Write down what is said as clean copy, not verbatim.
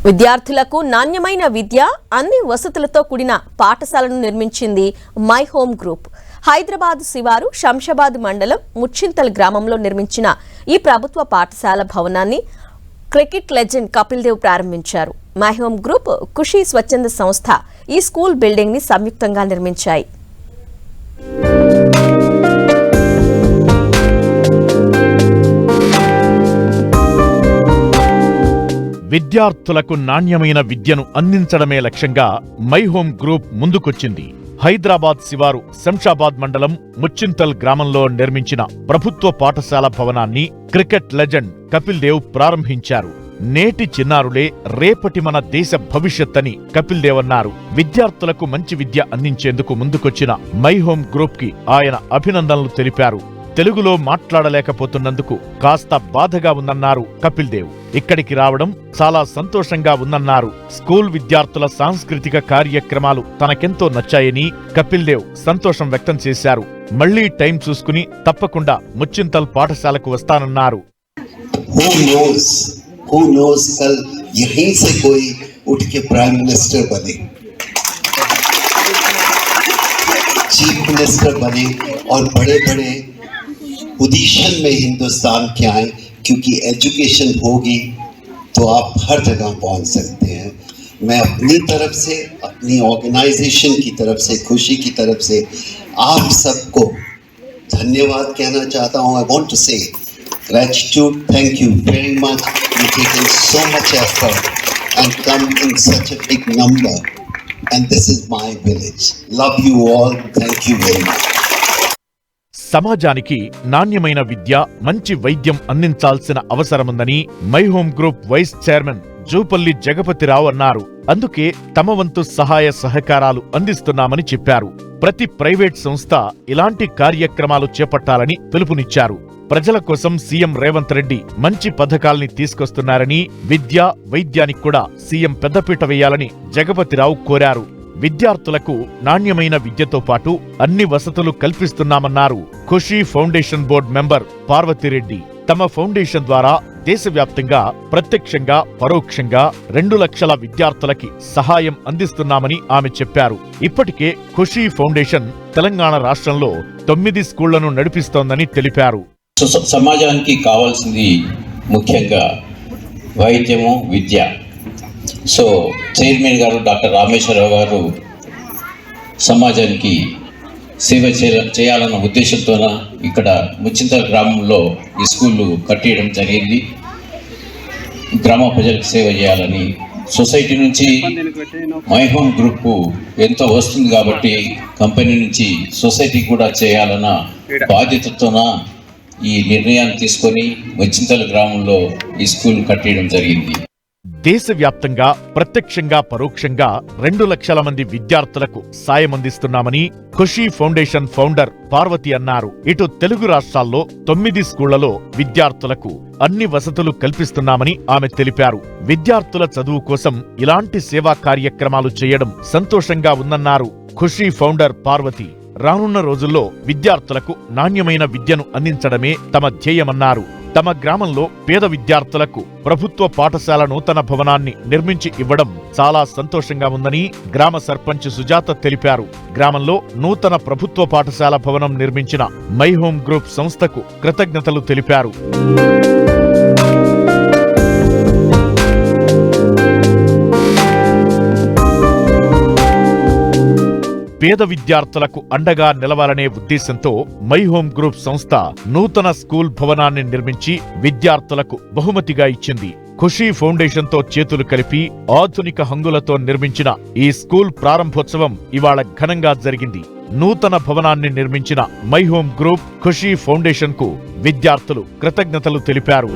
విద్యార్థులకు నాణ్యమైన విద్య, అన్ని వసతులతో కూడిన పాఠశాలను నిర్మించింది మై హోమ్ గ్రూప్. హైదరాబాద్ శివారు శంషాబాద్ మండలం ముచ్చింతల్ గ్రామంలో నిర్మించిన ఈ ప్రభుత్వ పాఠశాల భవనాన్ని క్రికెట్ లెజెండ్ కపిల్ దేవ్ ప్రారంభించారు. మై హోమ్ గ్రూప్, ఖుషీ స్వచ్ఛంద సంస్థ ఈ స్కూల్ బిల్డింగ్ ని సంయుక్తంగా నిర్మించాయి. విద్యార్థులకు నాణ్యమైన విద్యను అందించడమే లక్ష్యంగా మై హోమ్ గ్రూప్ ముందుకొచ్చింది. హైదరాబాద్ శివారు శంషాబాద్ మండలం ముచ్చింతల్ గ్రామంలో నిర్మించిన ప్రభుత్వ పాఠశాల భవనాన్ని క్రికెట్ లెజెండ్ కపిల్ దేవ్ ప్రారంభించారు. నేటి చిన్నారులే రేపటి మన దేశ భవిష్యత్తని కపిల్ దేవ్ అన్నారు. విద్యార్థులకు మంచి విద్య అందించేందుకు ముందుకొచ్చిన మై హోమ్ గ్రూప్ కి ఆయన అభినందనలు తెలిపారు. తెలుగులో మాట్లాడలేకపోతున్నందుకు కాస్త బాధగా ఉందన్నారు కపిల్ దేవ్. ఇక్కడికి రావడం చాలా సంతోషంగా ఉందన్నారు. స్కూల్ విద్యార్థుల సాంస్కృతిక కార్యక్రమాలు తనకెంతో నచ్చాయని కపిల్ దేవ్ సంతోషం వ్యక్తం చేశారు. మళ్లీ టైం చూసుకుని తప్పకుండా ముచ్చింతల్ పాఠశాలకు వస్తానన్నారు. Who knows कल यहीं से कोई उठ के प्राइम मिनिस्टर बने, चीफ मिनिस्टर बने और बड़े बड़े पोजीशन में हिंदुस्तान के आए, क्योंकि एजुकेशन होगी तो आप हर जगह पहुंच सकते हैं. मैं अपनी तरफ से, अपनी ऑर्गेनाइजेशन की तरफ से, खुशी की तरफ से आप सबको धन्यवाद कहना चाहता हूं. I want to say gratitude, thank you very much. You've taken so much effort and come in such a big number, and this is my village. Love you all. Thank you very much. సమాజానికి నాణ్యమైన విద్య, మంచి వైద్యం అందించాల్సిన అవసరముందని my home group vice chairman Jupally Jagapathirao అన్నారు. అందుకే తమ వంతు సహాయ సహకారాలు అందిస్తున్నామని చెప్పారు. ప్రతి ప్రైవేట్ సంస్థ ఇలాంటి కార్యక్రమాలు చేపట్టాలని పిలుపునిచ్చారు. ప్రజల కోసం సీఎం రేవంత్ రెడ్డి మంచి పథకాల్ని తీసుకొస్తున్నారని, విద్య, వైద్యానికి కూడా సీఎం పెద్దపీట వేయాలని జగపతిరావు కోరారు. విద్యార్థులకు నాణ్యమైన విద్యతో పాటు అన్ని వసతులు కల్పిస్తున్నామన్నారు. ఖుషీ ఫౌండేషన్ బోర్డు మెంబర్ పార్వతిరెడ్డి తమ ఫౌండేషన్ ద్వారా దేశవ్యాప్తంగా ప్రత్యక్షంగా, పరోక్షంగా 2 లక్షల విద్యార్థులకి సహాయం అందిస్తున్నామని ఆమె చెప్పారు. ఇప్పటికే ఖుషీ ఫౌండేషన్ తెలంగాణ రాష్ట్రంలో 9 స్కూళ్లను నడిపిస్తోందని తెలిపారు. సమాజానికి కావాల్సింది ముఖ్యంగా వైద్యము, విద్య. సో చైర్మన్ గారు డాక్టర్ రామేశ్వరరావు గారు సమాజానికి సేవ చేయాలన్న ఉద్దేశంతో ఇక్కడ ముచ్చింతల్ గ్రామంలో ఈ స్కూళ్ళు కట్టేయడం జరిగింది. గ్రామ ప్రజలకు సేవ చేయాలని సొసైటీ నుంచి మై హోమ్ గ్రూప్ ఎంతో వస్తుంది కాబట్టి కంపెనీ నుంచి సొసైటీ కూడా చేయాలన్న బాధ్యతతోన ఈ నిర్ణయాన్ని తీసుకొని ముచ్చింతల్ గ్రామంలో ఈ స్కూల్ కట్టేయడం జరిగింది. దేశవ్యాప్తంగా ప్రత్యక్షంగా, పరోక్షంగా 2 లక్షల మంది విద్యార్థులకు సాయమందిస్తున్నామని ఖుషీ ఫౌండేషన్ ఫౌండర్ పార్వతి అన్నారు. ఇటు తెలుగు రాష్ట్రాల్లో 9 స్కూళ్లలో విద్యార్థులకు అన్ని వసతులు కల్పిస్తున్నామని ఆమె తెలిపారు. విద్యార్థుల చదువు కోసం ఇలాంటి సేవా కార్యక్రమాలు చేయడం సంతోషంగా ఉందన్నారు ఖుషీ ఫౌండర్ పార్వతి. రానున్న రోజుల్లో విద్యార్థులకు నాణ్యమైన విద్యను అందించడమే తమ ధ్యేయమన్నారు. తమ గ్రామంలో పేద విద్యార్థులకు ప్రభుత్వ పాఠశాల నూతన భవనాన్ని నిర్మించి ఇవ్వడం చాలా సంతోషంగా ఉందని గ్రామ సర్పంచ్ సుజాత తెలిపారు. గ్రామంలో నూతన ప్రభుత్వ పాఠశాల భవనం నిర్మించిన మై హోమ్ గ్రూప్ సంస్థకు కృతజ్ఞతలు తెలిపారు. పేద విద్యార్థులకు అండగా నిలవాలనే ఉద్దేశంతో మై హోమ్ గ్రూప్ సంస్థ నూతన స్కూల్ భవనాన్ని నిర్మించి విద్యార్థులకు బహుమతిగా ఇచ్చింది. ఖుషీ ఫౌండేషన్తో చేతులు కలిపి ఆధునిక హంగులతో నిర్మించిన ఈ స్కూల్ ప్రారంభోత్సవం ఇవాళ ఘనంగా జరిగింది. నూతన భవనాన్ని నిర్మించిన my home group, Khushi foundation కు విద్యార్థులు కృతజ్ఞతలు తెలిపారు.